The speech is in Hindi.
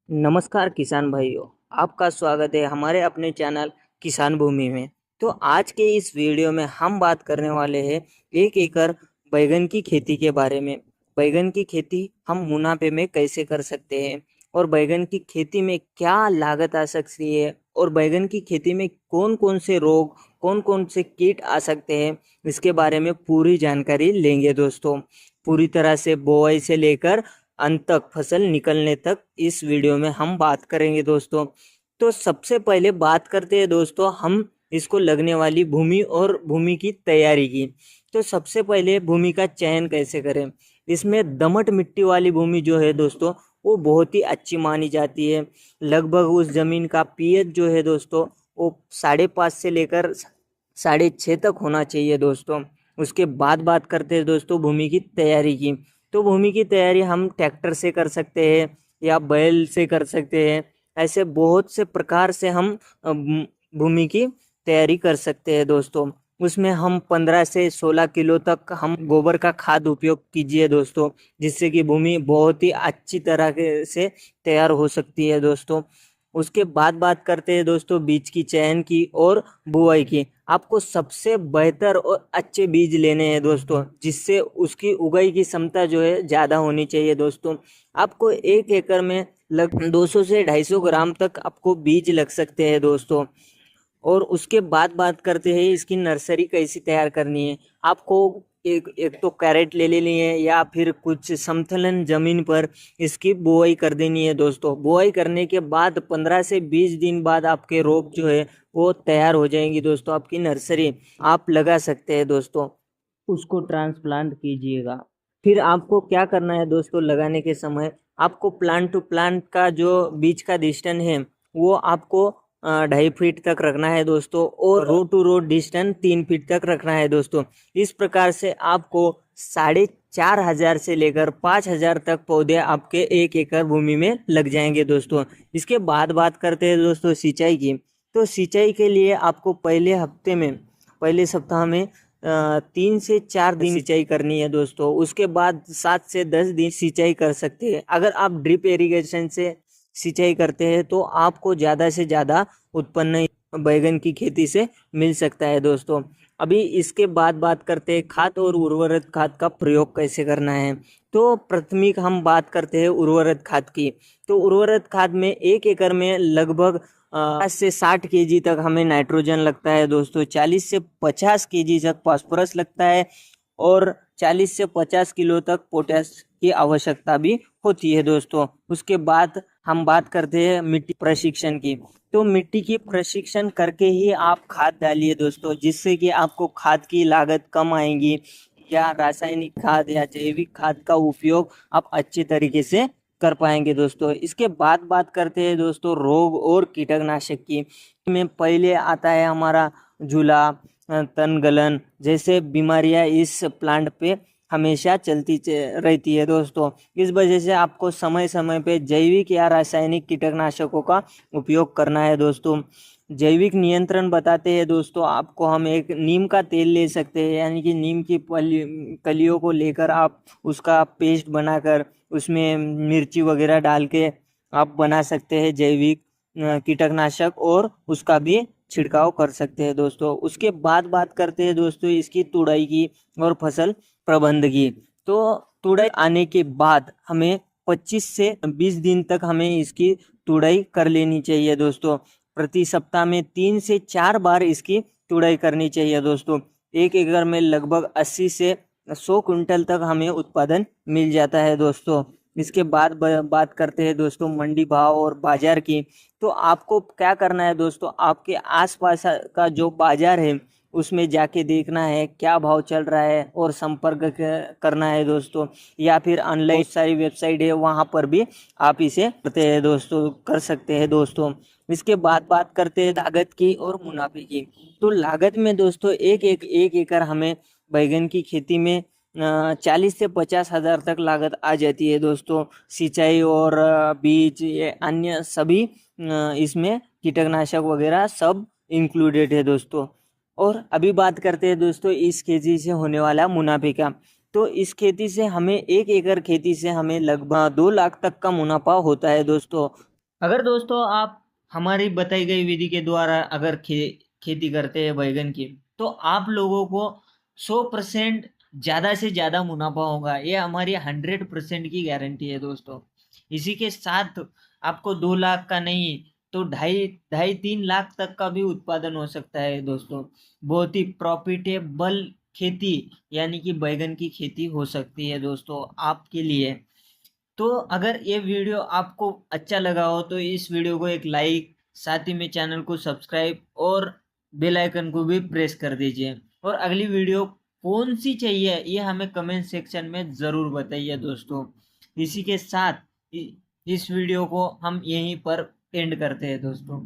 नमस्कार किसान भाइयों, आपका स्वागत है हमारे अपने चैनल किसान भूमि में। तो आज के इस वीडियो में हम बात करने वाले हैं 1 एकड़ बैगन की खेती के बारे में। बैगन की खेती हम मुनाफे में कैसे कर सकते हैं और बैगन की खेती में क्या लागत आ सकती है और बैगन की खेती में कौन कौन से रोग, कौन कौन से कीट आ सकते हैं, इसके बारे में पूरी जानकारी लेंगे दोस्तों। पूरी तरह से बुआई से लेकर अंत तक, फसल निकलने तक इस वीडियो में हम बात करेंगे दोस्तों। तो सबसे पहले बात करते हैं दोस्तों हम इसको लगने वाली भूमि और भूमि की तैयारी की। तो सबसे पहले भूमि का चयन कैसे करें। इसमें दमट मिट्टी वाली भूमि जो है दोस्तों वो बहुत ही अच्छी मानी जाती है। लगभग उस जमीन का पीएच जो है दोस्तों वो 5.5 से लेकर 6.5 तक होना चाहिए दोस्तों। उसके बाद बात करते हैं दोस्तों भूमि की तैयारी की। तो भूमि की तैयारी हम ट्रैक्टर से कर सकते हैं या बैल से कर सकते हैं। ऐसे बहुत से प्रकार से हम भूमि की तैयारी कर सकते हैं दोस्तों। उसमें हम 15 से 16 किलो तक हम गोबर का खाद उपयोग कीजिए दोस्तों, जिससे कि भूमि बहुत ही अच्छी तरह से तैयार हो सकती है दोस्तों। उसके बाद बात करते हैं दोस्तों बीज की चयन की और बुआई की। आपको सबसे बेहतर और अच्छे बीज लेने हैं दोस्तों, जिससे उसकी उगाई की क्षमता जो है ज़्यादा होनी चाहिए दोस्तों। आपको 1 एकड़ में लग 200 से 250 ग्राम तक आपको बीज लग सकते हैं दोस्तों। और उसके बाद बात करते हैं इसकी नर्सरी कैसी तैयार करनी है। आपको एक एक तो कैरेट ले लेनी है या फिर कुछ समतलन जमीन पर इसकी बुआई कर देनी है दोस्तों। बुआई करने के बाद 15 से 20 दिन बाद आपके रोप जो है वो तैयार हो जाएंगी दोस्तों। आपकी नर्सरी आप लगा सकते हैं दोस्तों। उसको ट्रांसप्लांट कीजिएगा। फिर आपको क्या करना है दोस्तों, लगाने के समय आपको प्लांट टू प्लांट का जो बीच का डिस्टेंस है वो आपको 2.5 फीट तक रखना है दोस्तों, और रो टू रो डिस्टेंस 3 फीट तक रखना है दोस्तों। इस प्रकार से आपको 4,500 से लेकर 5,000 तक पौधे आपके 1 एकड़ भूमि में लग जाएंगे दोस्तों। इसके बाद बात करते हैं दोस्तों सिंचाई की। तो सिंचाई के लिए आपको पहले सप्ताह में 3 से 4 दिन सिंचाई करनी है दोस्तों। उसके बाद 7 से 10 दिन सिंचाई कर सकते हैं। अगर आप ड्रिप इरिगेशन से सिंचाई करते हैं तो आपको ज़्यादा से ज़्यादा उत्पन्न बैगन की खेती से मिल सकता है दोस्तों। अभी इसके बाद बात करते हैं खाद और उर्वरक खाद का प्रयोग कैसे करना है। तो प्राथमिक हम बात करते हैं उर्वरक खाद की। तो उर्वरक खाद में 1 एकड़ में लगभग 50 से 60 केजी तक हमें नाइट्रोजन लगता है दोस्तों। 40 से 50 केजी तक फास्फोरस लगता है और 40 से 50 किलो तक पोटास की आवश्यकता भी होती है दोस्तों। उसके बाद हम बात करते हैं मिट्टी प्रशिक्षण की। तो मिट्टी की प्रशिक्षण करके ही आप खाद डालिए दोस्तों, जिससे कि आपको खाद की लागत कम आएगी, या रासायनिक खाद या जैविक खाद का उपयोग आप अच्छे तरीके से कर पाएंगे दोस्तों। इसके बाद बात करते हैं दोस्तों रोग और कीटनाशक की। में पहले आता है हमारा झूला, तनगलन जैसे बीमारियां इस प्लांट पे हमेशा रहती है दोस्तों। इस वजह से आपको समय समय पे जैविक या रासायनिक कीटनाशकों का उपयोग करना है दोस्तों। जैविक नियंत्रण बताते हैं दोस्तों आपको, हम एक नीम का तेल ले सकते हैं, यानी कि नीम की कलियों को लेकर आप उसका पेस्ट बनाकर उसमें मिर्ची वगैरह डाल के आप बना सकते हैं जैविक कीटनाशक, और उसका भी छिड़काव कर सकते हैं दोस्तों। उसके बाद बात करते हैं दोस्तों इसकी तुड़ाई की और फसल प्रबंध की। तो तुड़ाई आने के बाद हमें 25 से 20 दिन तक हमें इसकी तुड़ाई कर लेनी चाहिए दोस्तों। प्रति सप्ताह में 3 से 4 बार इसकी तुड़ाई करनी चाहिए दोस्तों। 1 एकड़ में लगभग 80 से 100 कुंटल तक हमें उत्पादन मिल जाता है दोस्तों। इसके बाद बात करते हैं दोस्तों मंडी भाव और बाजार की। तो आपको क्या करना है दोस्तों, आपके आसपास का जो बाजार है उसमें जाके देखना है क्या भाव चल रहा है और संपर्क करना है दोस्तों। या फिर ऑनलाइन सारी वेबसाइट है वहाँ पर भी आप इसे कर सकते हैं दोस्तों। इसके बाद बात करते हैं लागत की और मुनाफे की। तो लागत में दोस्तों एक एकड़ हमें बैगन की खेती में 40 से 50 हज़ार तक लागत आ जाती है दोस्तों। सिंचाई और बीज ये अन्य सभी इसमें कीटनाशक वगैरह सब इंक्लूडेड है दोस्तों। और अभी बात करते हैं दोस्तों इस खेती से होने वाला मुनाफे का। तो इस खेती से हमें 1 एकड़ खेती से हमें लगभग 2 लाख तक का मुनाफा होता है दोस्तों। अगर दोस्तों आप हमारी बताई गई विधि के द्वारा अगर खेती करते हैं बैगन की, तो आप लोगों को 100% ज़्यादा से ज़्यादा मुनाफा होगा। ये हमारी 100% की गारंटी है दोस्तों। इसी के साथ आपको 2 लाख का नहीं तो ढाई ढाई 3 लाख तक का भी उत्पादन हो सकता है दोस्तों। बहुत ही प्रॉफिटेबल खेती यानी कि बैगन की खेती हो सकती है दोस्तों आपके लिए। तो अगर ये वीडियो आपको अच्छा लगा हो तो इस वीडियो को एक लाइक, साथ ही में चैनल को सब्सक्राइब और बेल आइकन को भी प्रेस कर दीजिए। और अगली वीडियो कौन सी चाहिए ये हमें कमेंट सेक्शन में ज़रूर बताइए दोस्तों। इसी के साथ इस वीडियो को हम यहीं पर एंड करते हैं दोस्तों।